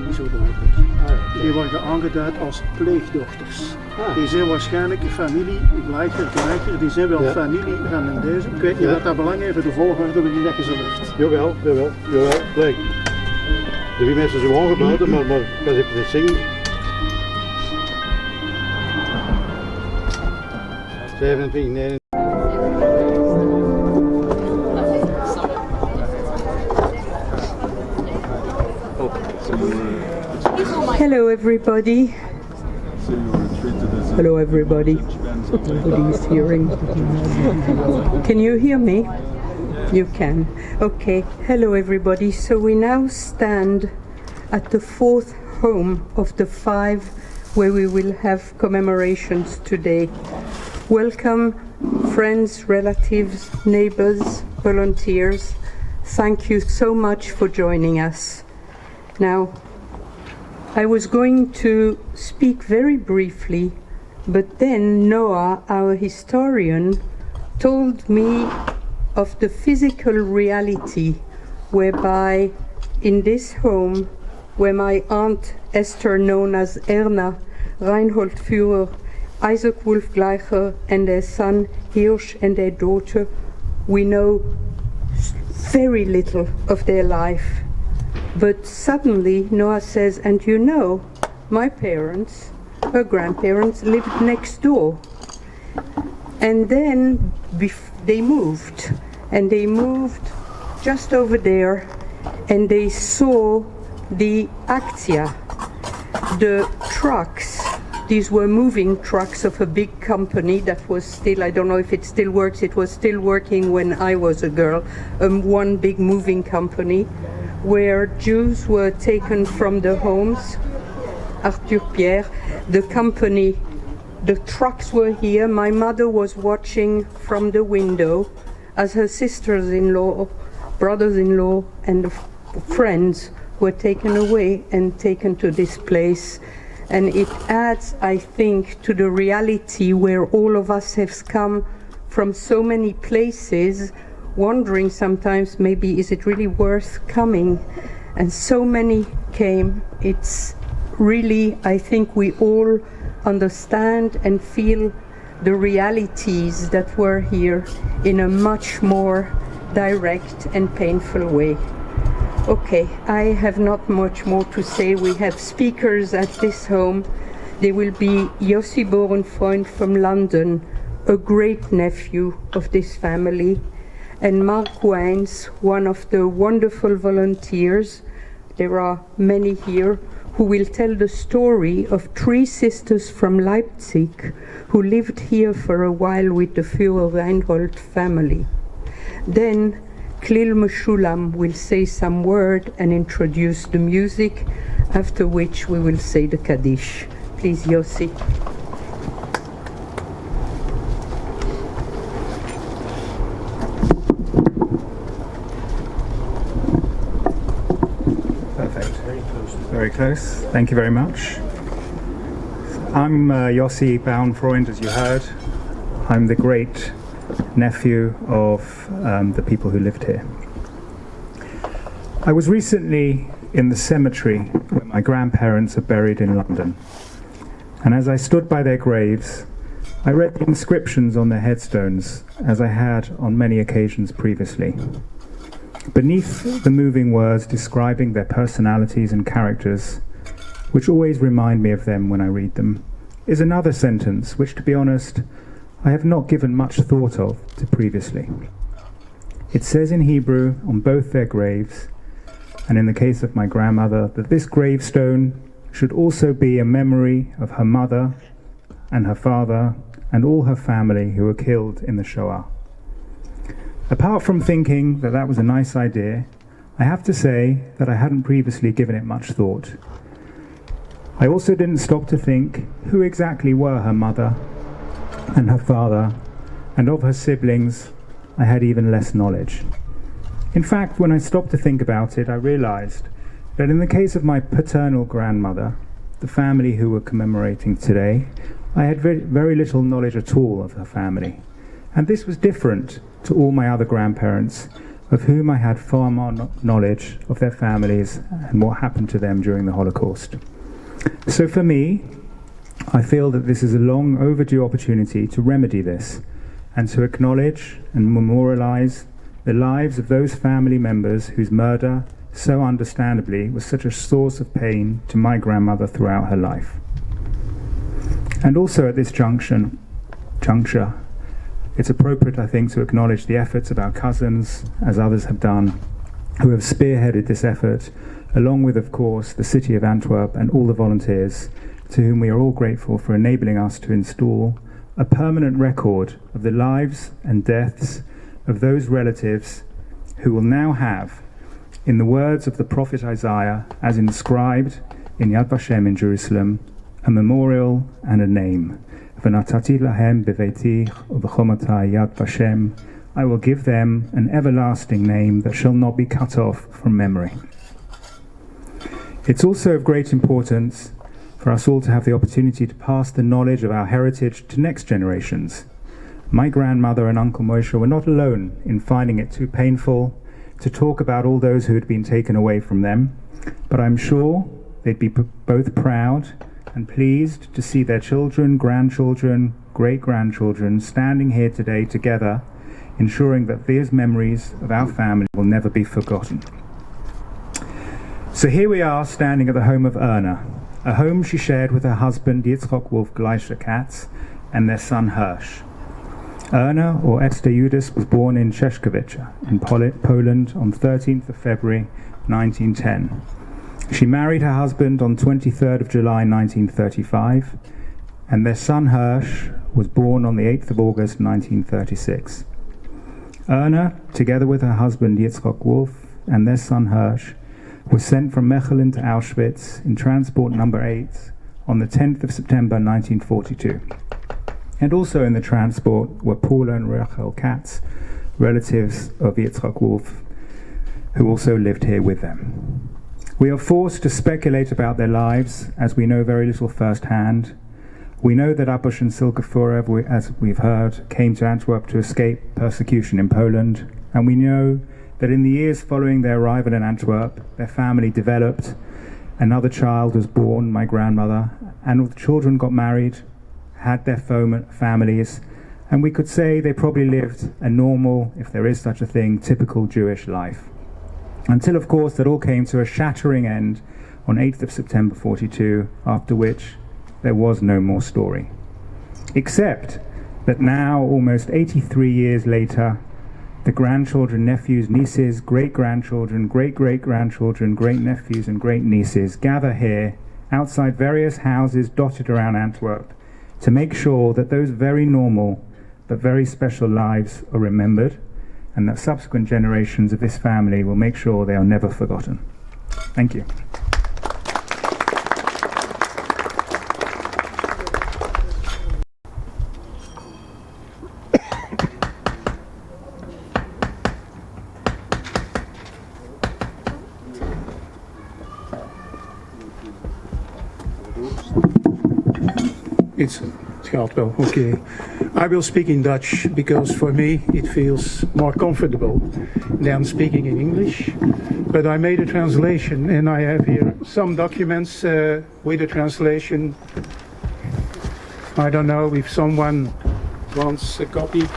eigenlijk niet zo duidelijk. Die worden aangeduid als pleegdochters. Die zijn waarschijnlijk familie Gleicher. Die zijn wel familie van deze. Ik weet niet wat dat belang heeft voor de volgorde waarin dat je ze ligt. Jawel. Kijk. De wie mensen zijn aangeboden, maar als ik het zingen. 27, 29. Hello everybody. Hello everybody. Nobody is hearing. Can you hear me? You can. Okay. Hello everybody. So we now stand at the fourth home of the 5 where we will have commemorations today. Welcome friends, relatives, neighbors, volunteers. Thank you so much for joining us. Now, I was going to speak very briefly, but then Noah, our historian, told me of the physical reality whereby in this home, where my aunt Esther, known as Erna Reinhold-Führer, Izak Wolf Gleicher, and their son Hirsch and their daughter, we know very little of their life. But suddenly Noah says, and you know, my parents, her grandparents, lived next door. And then they moved just over there, and they saw the Aktia, the trucks. These were moving trucks of a big company that was still, I don't know if it still works, it was still working when I was a girl, one big moving company, where Jews were taken from the homes. Arthur Pierre, the company, the trucks were here. My mother was watching from the window as her sisters-in-law, brothers-in-law, and friends were taken away and taken to this place. And it adds, I think, to the reality where all of us have come from so many places, wondering sometimes, maybe, is it really worth coming? And so many came. It's really, I think we all understand and feel the realities that were here in a much more direct and painful way. Okay, I have not much more to say. We have speakers at this home. There will be Yossi Bauerenfreund from London, a great nephew of this family, and Marc, Weyns, one of the wonderful volunteers, there are many here, who will tell the story of 3 sisters from Leipzig who lived here for a while with the Führer Reinhold family. Then Aviv Meshulam will say some word and introduce the music, after which we will say the Kaddish. Please, Yossi. Very close. Thank you very much. I'm Yossi Bauerenfreund, as you heard. I'm the great nephew of the people who lived here. I was recently in the cemetery where my grandparents are buried in London. And as I stood by their graves, I read the inscriptions on their headstones, as I had on many occasions previously. Beneath the moving words describing their personalities and characters, which always remind me of them when I read them, is another sentence which, to be honest, I have not given much thought of to previously. It says in Hebrew on both their graves, and in the case of my grandmother, that this gravestone should also be a memory of her mother and her father and all her family who were killed in the Shoah. Apart from thinking that that was a nice idea, I have to say that I hadn't previously given it much thought. I also didn't stop to think who exactly were her mother and her father, and of her siblings I had even less knowledge. In fact, when I stopped to think about it, I realized that in the case of my paternal grandmother, the family who we're commemorating today, I had very little knowledge at all of her family. And this was different to all my other grandparents, of whom I had far more knowledge of their families and what happened to them during the Holocaust. So for me, I feel that this is a long overdue opportunity to remedy this and to acknowledge and memorialize the lives of those family members whose murder, so understandably, was such a source of pain to my grandmother throughout her life. And also at this juncture, it's appropriate, I think, to acknowledge the efforts of our cousins, as others have done, who have spearheaded this effort, along with, of course, the city of Antwerp and all the volunteers, to whom we are all grateful for enabling us to install a permanent record of the lives and deaths of those relatives who will now have, in the words of the prophet Isaiah, as inscribed in Yad Vashem in Jerusalem, a memorial and a name. V'natati lahem beveiti u'b'chomatai Yad Vashem. I will give them an everlasting name that shall not be cut off from memory. It's also of great importance for us all to have the opportunity to pass the knowledge of our heritage to next generations. My grandmother and Uncle Moshe were not alone in finding it too painful to talk about all those who had been taken away from them, but I'm sure they'd be both proud and pleased to see their children, grandchildren, great-grandchildren standing here today together, ensuring that these memories of our family will never be forgotten. So here we are standing at the home of Erna, a home she shared with her husband Izak Gleicher Katz and their son Hirsch. Erna, or Ester Jüdes, was born in Czeszkowice in Poland on 13th of February 1910. She married her husband on 23rd of July 1935, and their son Hirsch was born on the 8th of August 1936. Erna, together with her husband Yitzchak Wolf and their son Hirsch, was sent from Mechelen to Auschwitz in transport number 8 on the 10th of September 1942. And also in the transport were Paula and Rachel Katz, relatives of Yitzchak Wolf, who also lived here with them. We are forced to speculate about their lives, as we know very little firsthand. We know that Abush and Silke Fulero, as we've heard, came to Antwerp to escape persecution in Poland, and we know that in the years following their arrival in Antwerp, their family developed, another child was born, my grandmother, and all the children got married, had their families, and we could say they probably lived a normal, if there is such a thing, typical Jewish life. Until, of course, that all came to a shattering end on 8th of September 42, after which there was no more story. Except that now, almost 83 years later, the grandchildren, nephews, nieces, great-grandchildren, great-great-grandchildren, great-nephews and great-nieces gather here outside various houses dotted around Antwerp to make sure that those very normal but very special lives are remembered, and that subsequent generations of this family will make sure they are never forgotten. Thank you. Het gaat wel, okay. I will speak in Dutch because for me it feels more comfortable than speaking in English. But I made a translation and I have here some documents with a translation. I don't know if someone wants a copy.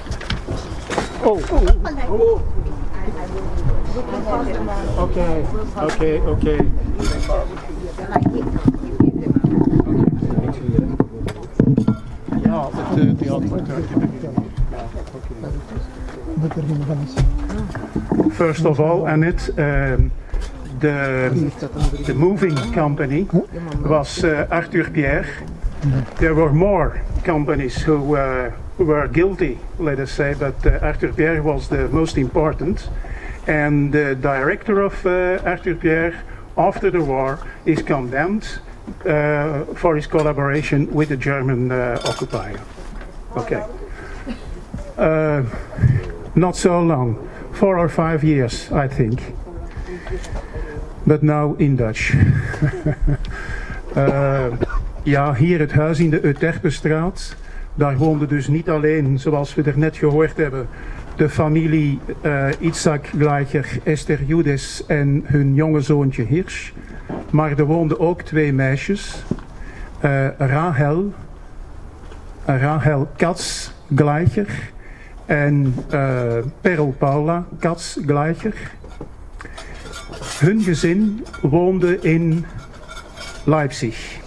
Oh. Okay. Ja, die had First of all, Annette, the moving company was Arthur Pierre. There were more companies who were guilty, let us say, but Arthur Pierre was the most important. And the director of Arthur Pierre, after the war, is condemned for his collaboration with the German occupier. Okay. Not so long, 4 or 5 years, I think. But now in Dutch. Ja, hier het huis in de Euterpestraat. Daar woonde dus niet alleen, zoals we er net gehoord hebben, de familie Izak, Gleicher, Ester Jüdes en hun jonge zoontje Hirsch. Maar er woonden ook 2 meisjes, Rachel Katz Gleicher en Perl Paula Katz Gleicher. Hun gezin woonde in Leipzig.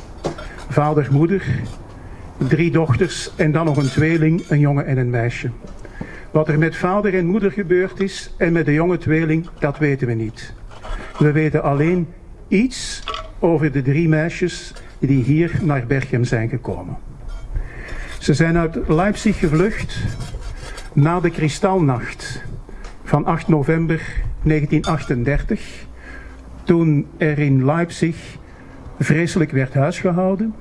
Vader, moeder, 3 dochters en dan nog een tweeling, een jongen en een meisje. Wat er met vader en moeder gebeurd is en met de jonge tweeling, dat weten we niet. We weten alleen iets over de 3 meisjes die hier naar Berchem zijn gekomen. Ze zijn uit Leipzig gevlucht na de Kristalnacht van 8 november 1938, toen er in Leipzig vreselijk werd huisgehouden.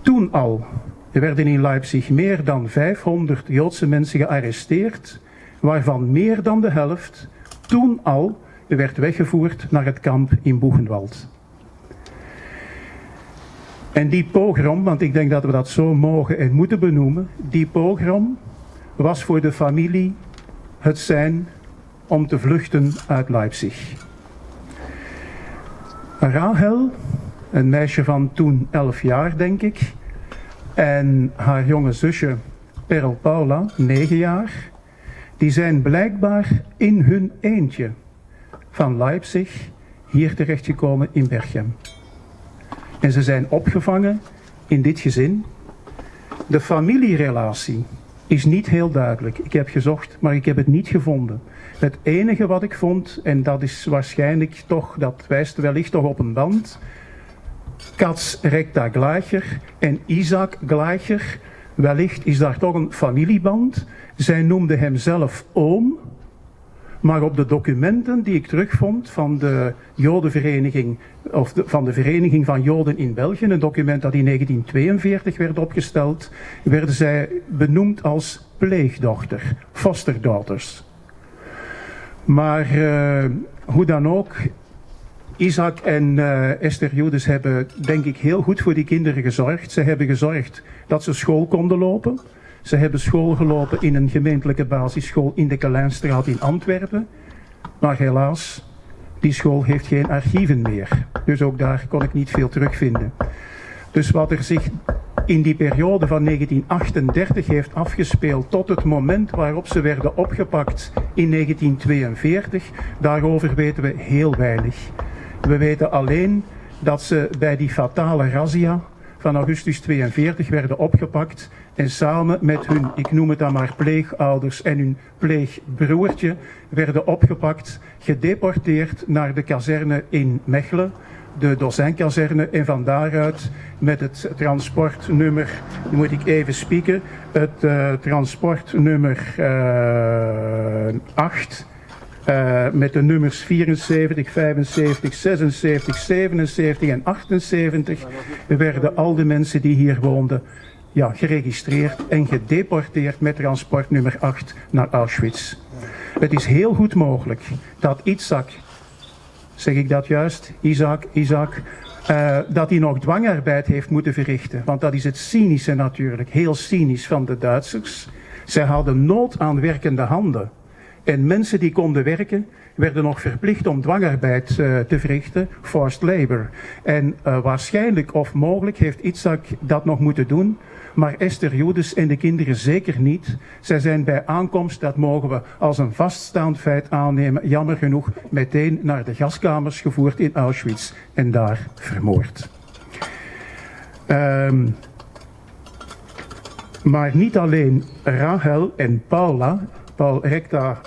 Toen al werden in Leipzig meer dan 500 Joodse mensen gearresteerd, waarvan meer dan de helft toen al werd weggevoerd naar het kamp in Buchenwald. En die pogrom, want ik denk dat we dat zo mogen en moeten benoemen, die pogrom was voor de familie het zijn om te vluchten uit Leipzig. Rachel, een meisje van toen 11 jaar denk ik, en haar jonge zusje Perl Paula, 9 jaar, die zijn blijkbaar in hun eentje van Leipzig hier terechtgekomen in Berchem. En ze zijn opgevangen in dit gezin. De familierelatie is niet heel duidelijk. Ik heb gezocht, maar ik heb het niet gevonden. Het enige wat ik vond, en dat is waarschijnlijk toch, dat wijst wellicht toch op een band. Katz Recta Gleicher en Izak Gleicher, wellicht is daar toch een familieband. Zij noemde hem zelf oom. Maar op de documenten die ik terugvond van de Jodenvereniging, of van de Vereniging van Joden in België, een document dat in 1942 werd opgesteld, werden zij benoemd als pleegdochter, fosterdaughters. Maar hoe dan ook, Izak en Ester Jüdes hebben denk ik heel goed voor die kinderen gezorgd. Ze hebben gezorgd dat ze school konden lopen. Ze hebben school gelopen in een gemeentelijke basisschool in de Kaleinstraat in Antwerpen. Maar helaas, die school heeft geen archieven meer. Dus ook daar kon ik niet veel terugvinden. Dus wat er zich in die periode van 1938 heeft afgespeeld tot het moment waarop ze werden opgepakt in 1942, daarover weten we heel weinig. We weten alleen dat ze bij die fatale razzia van augustus 42 werden opgepakt en samen met hun, ik noem het dan maar pleegouders en hun pleegbroertje, werden opgepakt, gedeporteerd naar de kazerne in Mechelen, de dozijnkazerne, en van daaruit met het transportnummer, die moet ik even spieken, het transportnummer 8, met de nummers 74, 75, 76, 77 en 78 werden al de mensen die hier woonden geregistreerd en gedeporteerd met transportnummer 8 naar Auschwitz. Het is heel goed mogelijk dat Izak, zeg ik dat juist? Izak, dat hij nog dwangarbeid heeft moeten verrichten. Want dat is het cynische natuurlijk, heel cynisch van de Duitsers. Zij hadden nood aan werkende handen. En mensen die konden werken, werden nog verplicht om dwangarbeid te verrichten, forced labor. En waarschijnlijk of mogelijk heeft Izak dat nog moeten doen, maar Ester Jüdes en de kinderen zeker niet. Zij zijn bij aankomst, dat mogen we als een vaststaand feit aannemen, jammer genoeg meteen naar de gaskamers gevoerd in Auschwitz en daar vermoord. Maar niet alleen Rachel en Paula, Recta,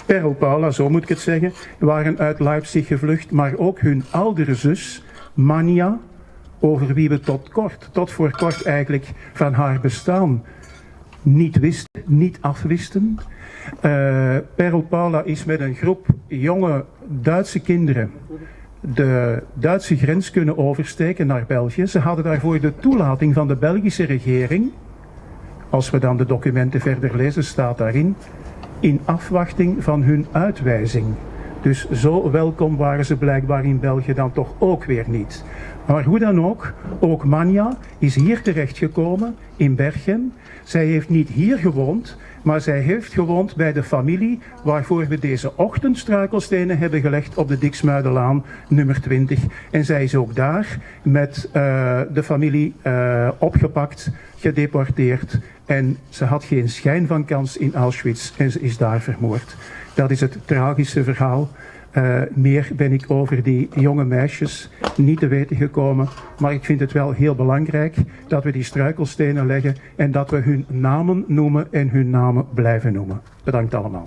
Perl Paula, zo moet ik het zeggen, waren uit Leipzig gevlucht, maar ook hun oudere zus, Mania, over wie we tot voor kort eigenlijk van haar bestaan niet wisten, niet afwisten. Perl Paula is met een groep jonge Duitse kinderen de Duitse grens kunnen oversteken naar België. Ze hadden daarvoor de toelating van de Belgische regering. Als we dan de documenten verder lezen, staat daarin, in afwachting van hun uitwijzing. Dus zo welkom waren ze blijkbaar in België dan toch ook weer niet. Maar hoe dan ook Mania is hier terechtgekomen in Berchem. Zij heeft niet hier gewoond, Maar zij heeft gewoond bij de familie waarvoor we deze ochtend struikelstenen hebben gelegd op de Diksmuidenlaan nummer 20. En zij is ook daar met de familie opgepakt, gedeporteerd. En ze had geen schijn van kans in Auschwitz en ze is daar vermoord. Dat is het tragische verhaal. Meer ben ik over die jonge meisjes niet te weten gekomen. Maar ik vind het wel heel belangrijk dat we die struikelstenen leggen en dat we hun namen noemen en hun namen blijven noemen. Bedankt allemaal.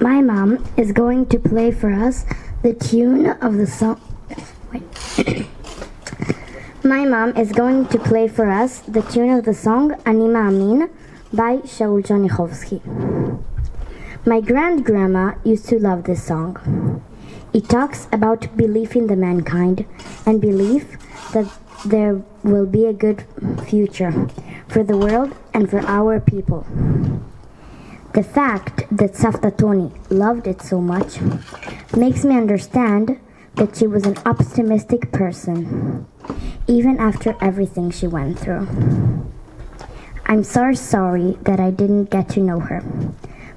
My mom is going to play for us the tune of the song. My mom is going to play for us the tune of the song Ani Ma'amin by Shaul Janichovsky. My grandgrandma used to love this song. It talks about belief in the mankind and belief that there will be a good future for the world and for our people. The fact that Savta Toni loved it so much makes me understand that she was an optimistic person, even after everything she went through. I'm so sorry that I didn't get to know her,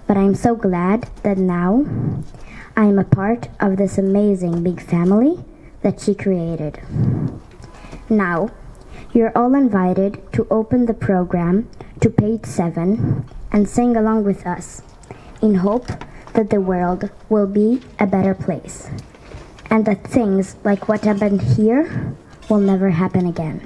but I'm so glad that now I am a part of this amazing big family that she created. Now, you're all invited to open the program to page 7 and sing along with us, in hope that the world will be a better place, and that things like what happened here will never happen again.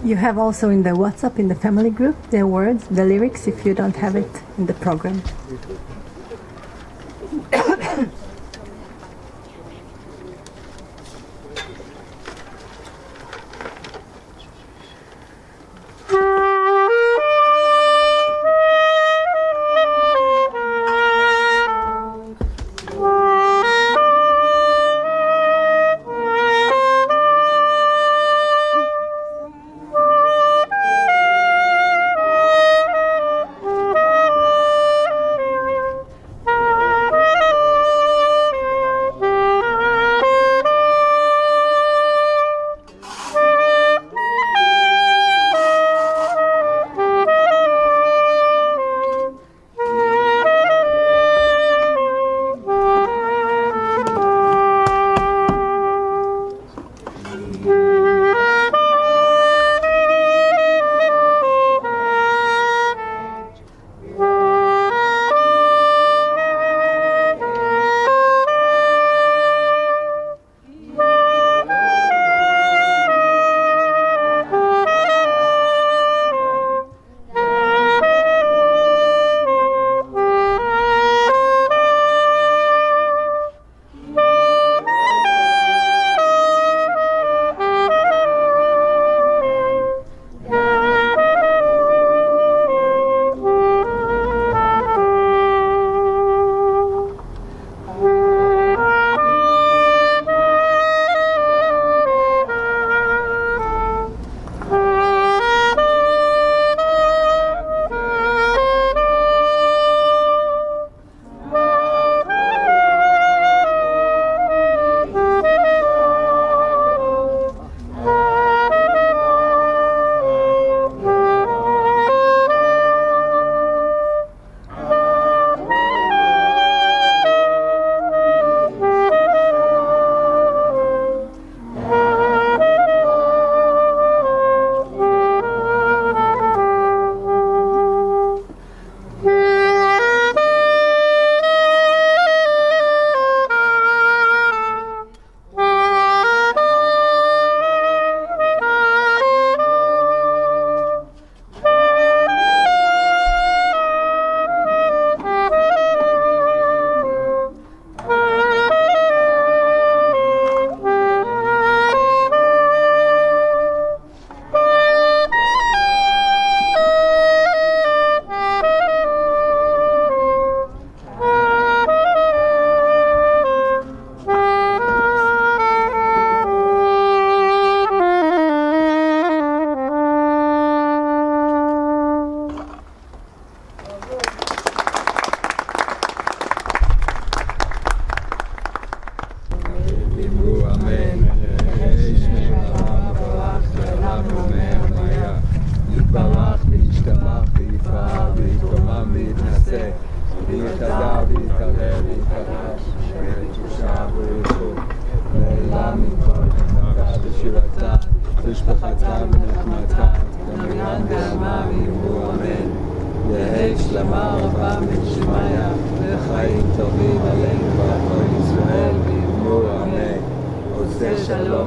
You have also in the WhatsApp, in the family group, the words, the lyrics, if you don't have it in the program.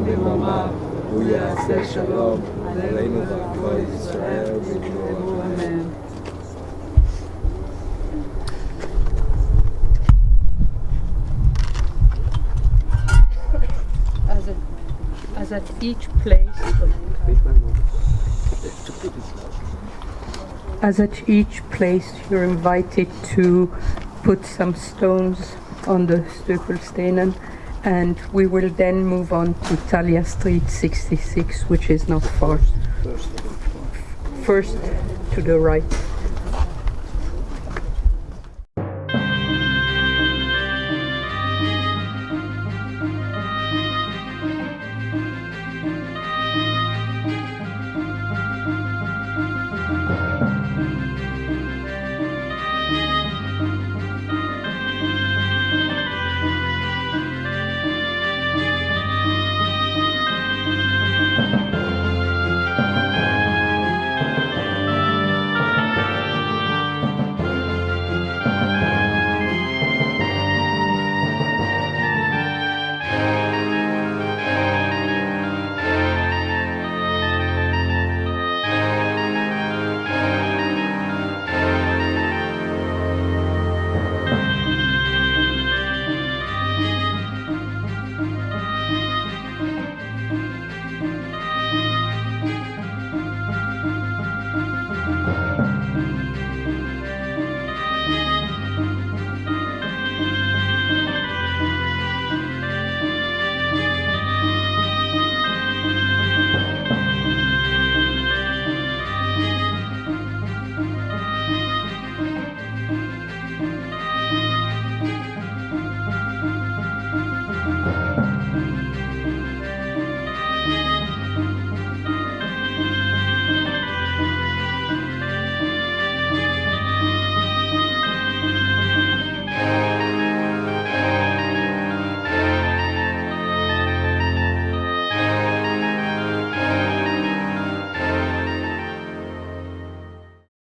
דממה, הוא יעשה שלום, עלינו ועל כל ישראל ושלום, אמן. As at each place, you're invited to put some stones on the Struikelstenen, and we will then move on to Talia Street 66, which is not far. First to the right.